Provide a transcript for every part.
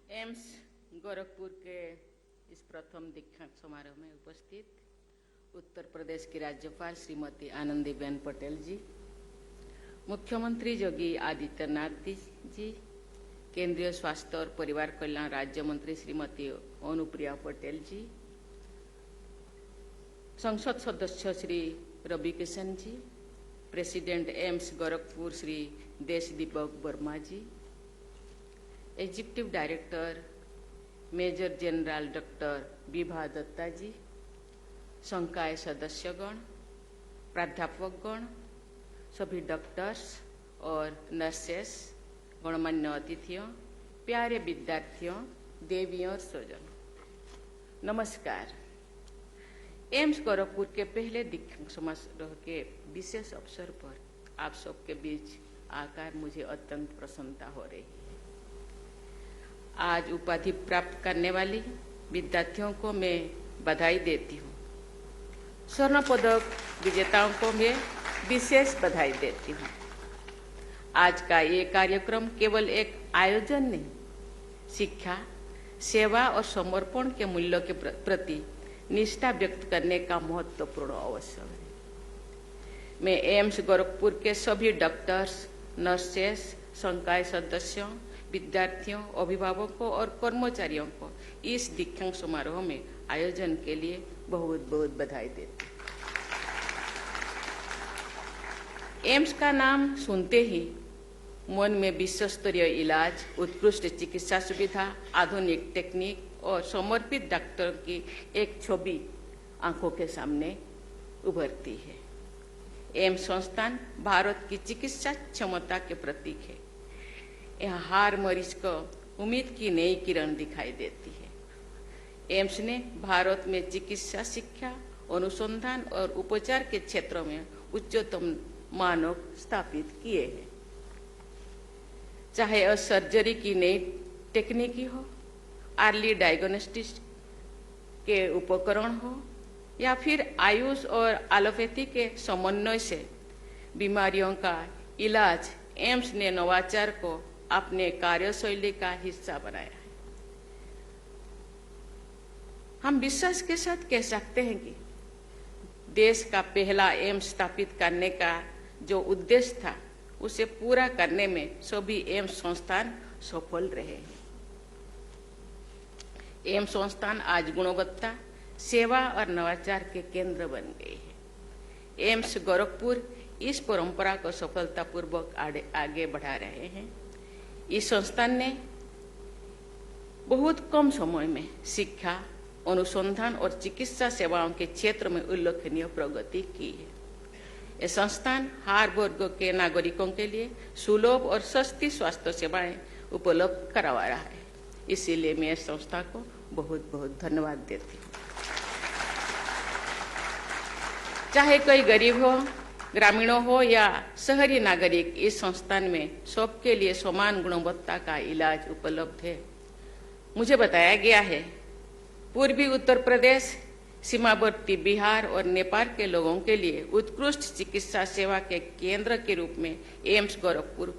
AIIMS Gorakhpur के इस प्रथम दीक्षांत समारोह में उपस्थित उत्तर प्रदेश की राज्यपाल श्रीमती आनंदीबेन पटेल जी, मुख्यमंत्री योगी आदित्यनाथ जी, केंद्रीय स्वास्थ्य और परिवार कल्याण राज्य मंत्री श्रीमती अनुप्रिया पटेल जी, संसद सदस्य Shri Ravi Kishan ji, president AIIMS Gorakhpur Shri Deshdeepak Verma ji, executive director major general doctor Vibha Dutta ji, संकाय सदस्यगण, प्राध्यापकगण, सभी डॉक्टर्स और नर्सेस, गणमान्य अतिथियों, प्यारे विद्यार्थियों, देवियों और स्वजनों, नमस्कार। एम्स गोरखपुर के पहले दीक्षांत समारोह के विशेष अवसर पर आप सबके बीच आकर मुझे अत्यंत प्रसन्नता हो रही है। आज उपाधि प्राप्त करने वाली विद्यार्थियों को मैं बधाई देती हूँ। स्वर्ण पदक विजेताओं को मैं विशेष बधाई देती हूँ। आज का ये कार्यक्रम केवल एक आयोजन नहीं, शिक्षा, सेवा और समर्पण के मूल्यों के प्रति निष्ठा व्यक्त करने का महत्वपूर्ण अवसर है। मैं एम्स गोरखपुर के सभी डॉक्टर्स, नर्सेस, संकाय सदस्यों, विद्यार्थियों, अभिभावकों और कर्मचारियों को इस दीक्षांत समारोह में आयोजन के लिए बहुत बहुत बधाई देती हूँ। एम्स का नाम सुनते ही मन में विश्व स्तरीय इलाज, उत्कृष्ट चिकित्सा सुविधा, आधुनिक टेक्निक और समर्पित डॉक्टरों की एक छवि आंखों के सामने उभरती है। एम्स संस्थान भारत की चिकित्सा क्षमता के प्रतीक है। यहाँ हर मरीज को उम्मीद की नई किरण दिखाई देती है। एम्स ने भारत में चिकित्सा शिक्षा, अनुसंधान और उपचार के क्षेत्रों में उच्चतम मानक स्थापित किए हैं। चाहे वह सर्जरी की नई टेक्निक हो, अर्ली डायग्नोस्टिक्स के उपकरण हो या फिर आयुष और एलोपैथी के समन्वय से बीमारियों का इलाज, एम्स ने नवाचार को अपने कार्यशैली का हिस्सा बनाया है। हम विश्वास के साथ कह सकते हैं कि देश का पहला एम्स स्थापित करने का जो उद्देश्य था, उसे पूरा करने में सभी एम्स संस्थान सफल रहे हैं। एम्स संस्थान आज गुणवत्ता, सेवा और नवाचार के केंद्र बन गए हैं। एम्स गोरखपुर इस परंपरा को सफलतापूर्वक आगे बढ़ा रहे हैं। इस संस्थान ने बहुत कम समय में शिक्षा, अनुसंधान और चिकित्सा सेवाओं के क्षेत्र में उल्लेखनीय प्रगति की है। यह संस्थान हर वर्ग के नागरिकों के लिए सुलभ और सस्ती स्वास्थ्य सेवाएं उपलब्ध करवा रहा है। इसीलिए मैं इस संस्था को बहुत बहुत धन्यवाद देती हूँ। चाहे कोई गरीब हो, ग्रामीणों हो या शहरी नागरिक, इस संस्थान में सबके लिए समान गुणवत्ता का इलाज उपलब्ध है। मुझे बताया गया है पूर्वी उत्तर प्रदेश, सीमावर्ती बिहार और नेपाल के लोगों के लिए उत्कृष्ट चिकित्सा सेवा के केंद्र के रूप में एम्स गोरखपुर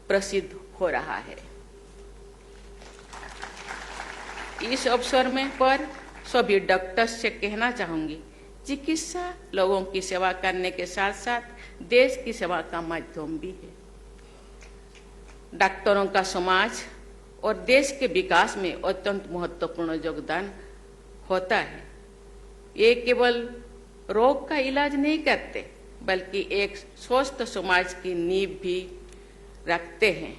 प्रसिद्ध हो रहा है। इस अवसर में पर सभी डॉक्टर्स से कहना चाहूंगी, चिकित्सा लोगों की सेवा करने के साथ साथ देश की सेवा का माध्यम भी है। डॉक्टरों का समाज और देश के विकास में अत्यंत महत्वपूर्ण योगदान होता है। ये केवल रोग का इलाज नहीं करते, बल्कि एक स्वस्थ समाज की नींव भी रखते हैं।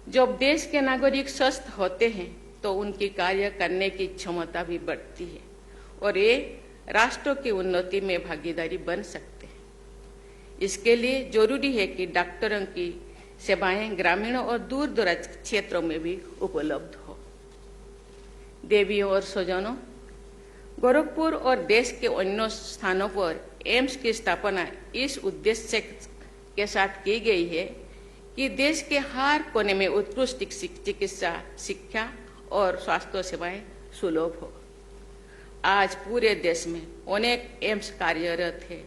जब देश के नागरिक स्वस्थ होते हैं तो उनकी कार्य करने की क्षमता भी बढ़ती है और ये राष्ट्र की उन्नति में भागीदारी बन सकते हैं। इसके लिए जरूरी है कि डॉक्टरों की सेवाएं ग्रामीणों और दूर दराज क्षेत्रों में भी उपलब्ध हो। देवियों और स्वजनों, गोरखपुर और देश के अन्य स्थानों पर एम्स की स्थापना इस उद्देश्य के साथ की गई है कि देश के हर कोने में उत्कृष्ट चिकित्सा, शिक्षा और स्वास्थ्य सेवाएं सुलभ हो। आज पूरे देश में अनेक एम्स कार्यरत है,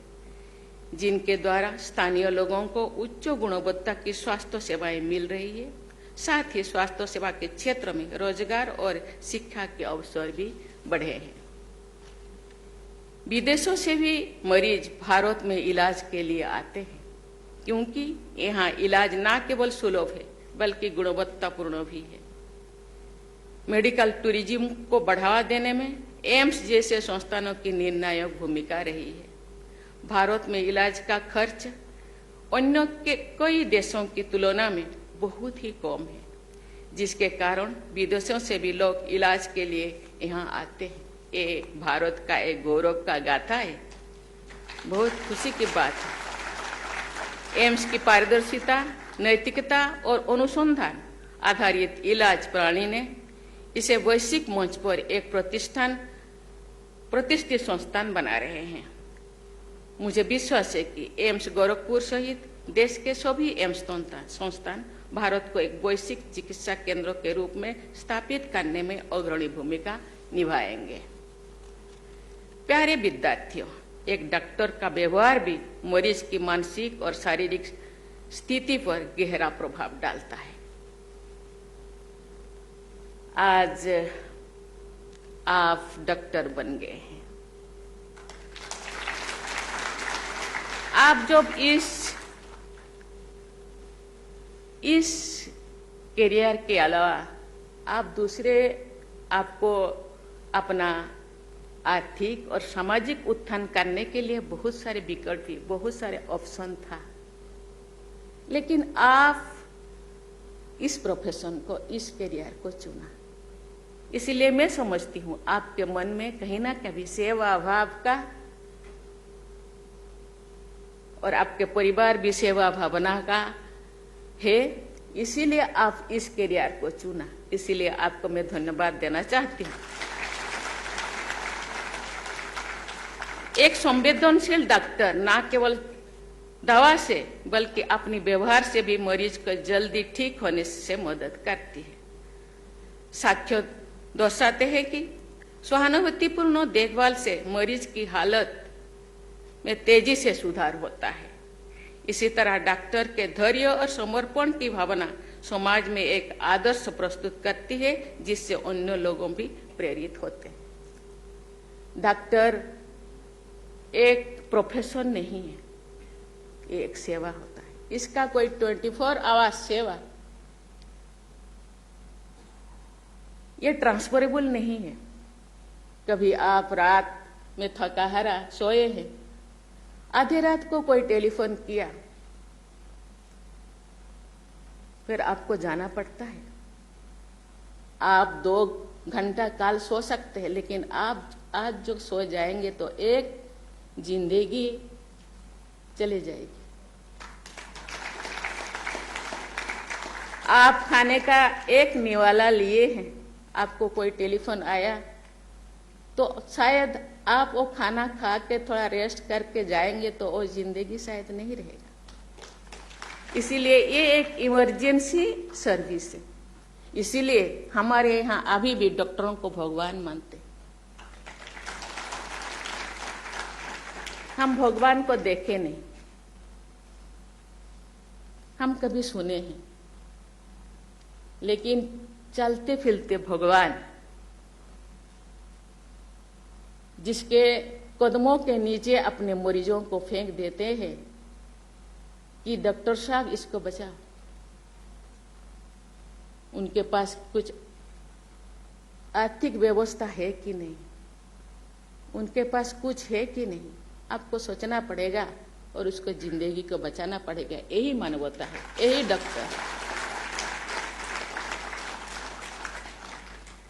जिनके द्वारा स्थानीय लोगों को उच्च गुणवत्ता की स्वास्थ्य सेवाएं मिल रही है। साथ ही स्वास्थ्य सेवा के क्षेत्र में रोजगार और शिक्षा के अवसर भी बढ़े हैं। विदेशों से भी मरीज भारत में इलाज के लिए आते हैं, क्योंकि यहाँ इलाज न केवल सुलभ है बल्कि गुणवत्तापूर्ण भी है। मेडिकल टूरिज्म को बढ़ावा देने में एम्स जैसे संस्थानों की निर्णायक भूमिका रही है। भारत में इलाज का खर्च अन्य के कई देशों की तुलना में बहुत ही कम है, जिसके कारण विदेशों से भी लोग इलाज के लिए यहाँ आते हैं। ये भारत का एक गौरव का गाथा है, बहुत खुशी की बात है। एम्स की पारदर्शिता, नैतिकता और अनुसंधान आधारित इलाज प्रणाली ने इसे वैश्विक मंच पर एक प्रतिष्ठित संस्थान बना रहे हैं। मुझे विश्वास है कि एम्स गोरखपुर सहित देश के सभी एम्स संस्थान भारत को एक वैश्विक चिकित्सा केंद्र के रूप में स्थापित करने में अग्रणी भूमिका निभाएंगे। प्यारे विद्यार्थियों, एक डॉक्टर का व्यवहार भी मरीज की मानसिक और शारीरिक स्थिति पर गहरा प्रभाव डालता है। आज आप डॉक्टर बन गए हैं। आप जब इस करियर के अलावा आप दूसरे आपको अपना आर्थिक और सामाजिक उत्थान करने के लिए बहुत सारे विकल्प, बहुत सारे ऑप्शन था, लेकिन आप इस प्रोफेशन को, इस करियर को चुना। इसलिए मैं समझती हूँ आपके मन में कहीं ना कहीं सेवा भाव का और आपके परिवार भी सेवा भावना का है, इसीलिए आप इस करियर को चुना। इसीलिए आपको मैं धन्यवाद देना चाहती हूँ। एक संवेदनशील डॉक्टर न केवल दवा से बल्कि अपनी व्यवहार से भी मरीज को जल्दी ठीक होने से मदद करती है। साक्ष्य दर्शाते हैं कि सहानुभूतिपूर्ण देखभाल से मरीज की हालत में तेजी से सुधार होता है। इसी तरह डॉक्टर के धैर्य और समर्पण की भावना समाज में एक आदर्श प्रस्तुत करती है, जिससे अन्य लोगों भी प्रेरित होते हैं। डॉक्टर एक प्रोफेशन नहीं है, ये एक सेवा होता है। इसका कोई 24 आवर सेवा ये ट्रांसफरेबल नहीं है। कभी आप रात में थका हारा सोए हैं, आधी रात को कोई टेलीफोन किया, फिर आपको जाना पड़ता है। आप 2 घंटा काल सो सकते हैं, लेकिन आप आज जो सो जाएंगे तो एक जिंदगी चली जाएगी। आप खाने का एक निवाला लिए हैं, आपको कोई टेलीफोन आया तो शायद आप वो खाना खा के थोड़ा रेस्ट करके जाएंगे तो वो जिंदगी शायद नहीं रहेगा। इसीलिए ये एक इमरजेंसी सर्विस है। इसीलिए हमारे यहाँ अभी भी डॉक्टरों को भगवान मानते हैं। हम भगवान को देखे नहीं, हम कभी सुने हैं, लेकिन चलते फिरते भगवान जिसके कदमों के नीचे अपने मरीजों को फेंक देते हैं कि डॉक्टर साहब इसको बचाओ, उनके पास कुछ आर्थिक व्यवस्था है कि नहीं, उनके पास कुछ है कि नहीं, आपको सोचना पड़ेगा और उसको जिंदगी को बचाना पड़ेगा। यही मानवता है, यही डॉक्टर है।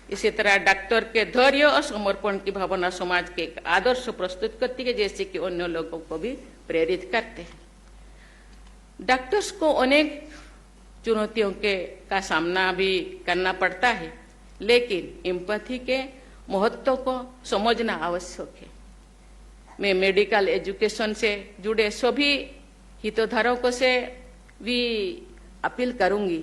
इसी तरह डॉक्टर के धैर्य और समर्पण की भावना समाज के एक आदर्श प्रस्तुत करती है, जैसे कि अन्य लोगों को भी प्रेरित करते हैं। डॉक्टर्स को अनेक चुनौतियों का सामना भी करना पड़ता है, लेकिन एम्पैथी के महत्व को समझना आवश्यक है। मैं मेडिकल एजुकेशन से जुड़े सभी हितधारकों से भी अपील करूंगी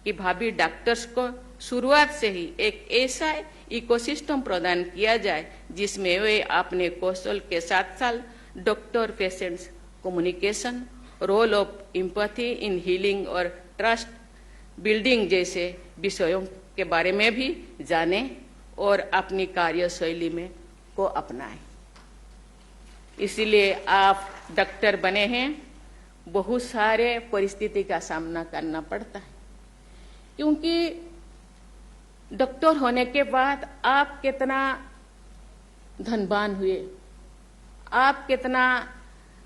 कि भावी डॉक्टर्स को शुरुआत से ही एक ऐसा इकोसिस्टम प्रदान किया जाए जिसमें वे अपने कौशल के साथ साथ doctor patients communication, role of empathy in healing और ट्रस्ट बिल्डिंग जैसे विषयों के बारे में भी जानें और अपनी कार्यशैली में को अपनाएं। इसलिए आप डॉक्टर बने हैं, बहुत सारे परिस्थिति का सामना करना पड़ता है, क्योंकि डॉक्टर होने के बाद आप कितना धनवान हुए, आप कितना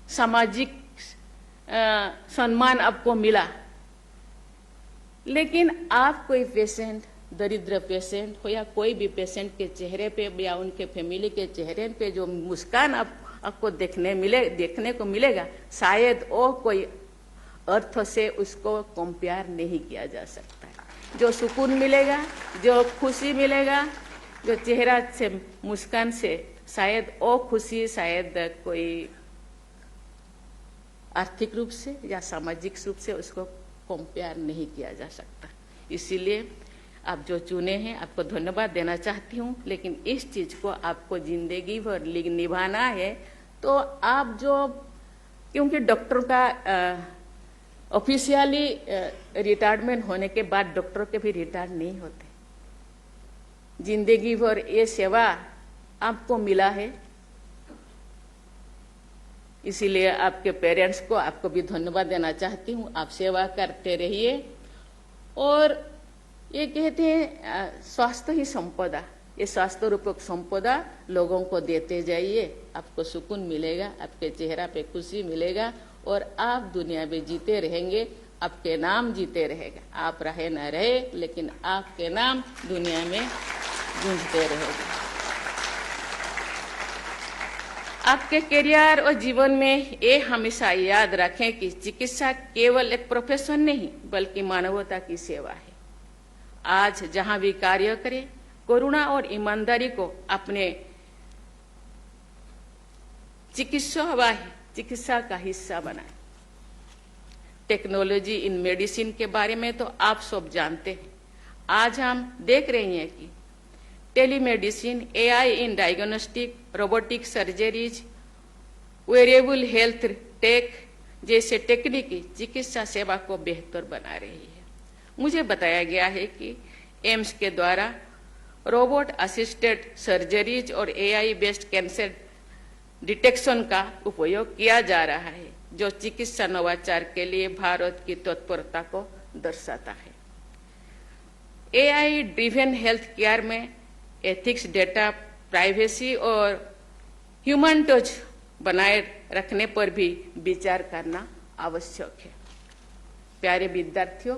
सामाजिक सम्मान आपको मिला, लेकिन आप कोई पेशेंट, दरिद्र पेशेंट हो या कोई भी पेशेंट के चेहरे पे या उनके फैमिली के चेहरे पे जो मुस्कान आपको देखने को मिलेगा, शायद वो कोई अर्थ से उसको कंपेयर नहीं किया जा सकता है। जो सुकून मिलेगा, जो खुशी मिलेगा, जो चेहरा से मुस्कान से, शायद वो खुशी शायद कोई आर्थिक रूप से या सामाजिक रूप से उसको कंपेयर नहीं किया जा सकता। इसीलिए आप जो चुने हैं, आपको धन्यवाद देना चाहती हूँ, लेकिन इस चीज को आपको जिंदगी भर निभाना है। तो आप जो, क्योंकि डॉक्टर का ऑफिशियली रिटायरमेंट होने के बाद डॉक्टर के भी रिटायर नहीं होते, जिंदगी भर ये सेवा आपको मिला है। इसीलिए आपके पेरेंट्स को आपको भी धन्यवाद देना चाहती हूँ। आप सेवा करते रहिए। और ये कहते हैं स्वास्थ्य ही संपदा, ये स्वास्थ्य रूपक संपदा लोगों को देते जाइए, आपको सुकून मिलेगा, आपके चेहरा पे खुशी मिलेगा और आप दुनिया में जीते रहेंगे, आपके नाम जीते रहेगा। आप रहे ना रहे, लेकिन आपके नाम दुनिया में गूंजते रहेगा। आपके करियर और जीवन में ये हमेशा याद रखें कि चिकित्सा केवल एक प्रोफेशन नहीं, बल्कि मानवता की सेवा है। आज जहां भी कार्य करें, करुणा और ईमानदारी को अपने चिकित्सा का हिस्सा बनाएं। टेक्नोलॉजी इन मेडिसिन के बारे में तो आप सब जानते हैं। आज हम देख रहे हैं कि telemedicine, AI in diagnostic, robotic surgeries, variable health take जैसे टेक्निकी चिकित्सा सेवा को बेहतर बना रही है। मुझे बताया गया है कि एम्स के द्वारा रोबोट असिस्टेड सर्जरीज और एआई बेस्ड कैंसर डिटेक्शन का उपयोग किया जा रहा है, जो चिकित्सा नवाचार के लिए भारत की तत्परता को दर्शाता है। एआई ड्रिवन हेल्थ केयर में एथिक्स, डेटा प्राइवेसी और ह्यूमन टच बनाए रखने पर भी विचार करना आवश्यक है। प्यारे विद्यार्थियों,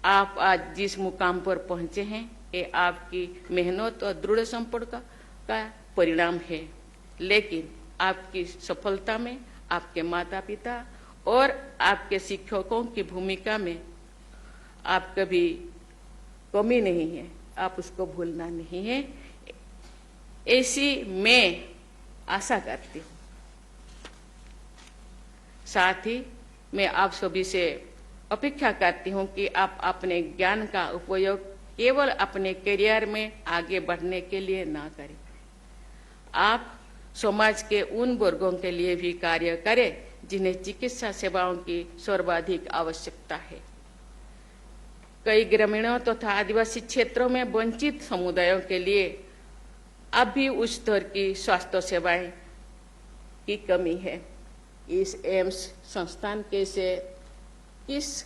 आप आज जिस मुकाम पर पहुंचे हैं, ये आपकी मेहनत और दृढ़ संपर्क का परिणाम है, लेकिन आपकी सफलता में आपके माता पिता और आपके शिक्षकों की भूमिका में आप कभी कमी नहीं है, आप उसको भूलना नहीं है, ऐसी मैं आशा करती हूँ। साथ ही मैं आप सभी से अपेक्षा करती हूँ कि आप अपने ज्ञान का उपयोग केवल अपने करियर में आगे बढ़ने के लिए ना करें, आप समाज के उन वर्गों के लिए भी कार्य करें जिन्हें चिकित्सा सेवाओं की सर्वाधिक आवश्यकता है। कई ग्रामीणों तथा आदिवासी क्षेत्रों में वंचित समुदायों के लिए अब भी उच्च स्तर की स्वास्थ्य सेवाएं की कमी है। इस एम्स संस्थान किस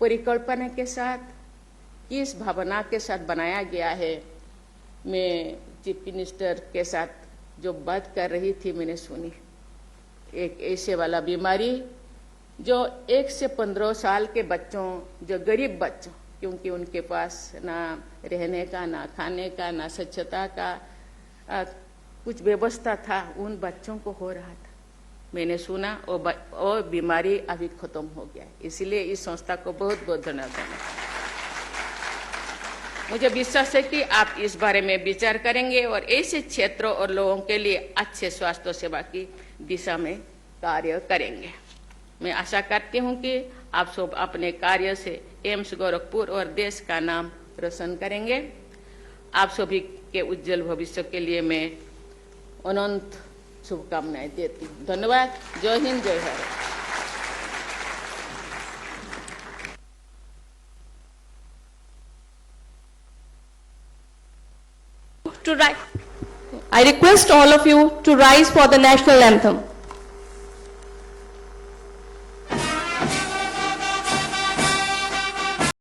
परिकल्पना के साथ, किस भावना के साथ बनाया गया है, मैं चीफ मिनिस्टर के साथ जो बात कर रही थी मैंने सुनी। एक ऐसे वाला बीमारी जो 1 से 15 साल के बच्चों, जो गरीब बच्चों, क्योंकि उनके पास ना रहने का, ना खाने का, ना स्वच्छता का कुछ व्यवस्था था, उन बच्चों को हो रहा था। मैंने सुना वो बीमारी अभी खत्म हो गया। इसलिए इस संस्था को बहुत बहुत धन्यवाद। मुझे विश्वास है कि आप इस बारे में विचार करेंगे और ऐसे क्षेत्रों और लोगों के लिए अच्छे स्वास्थ्य सेवा की दिशा में कार्य करेंगे। मैं आशा करती हूं कि आप सब अपने कार्य से एम्स गोरखपुर और देश का नाम रोशन करेंगे। आप सभी के उज्जवल भविष्य के लिए मैं अनंत शुभकामनाएं देती हूँ। धन्यवाद। जय हिंद, जय Bharat. to rise. I request all of you to rise for the national anthem.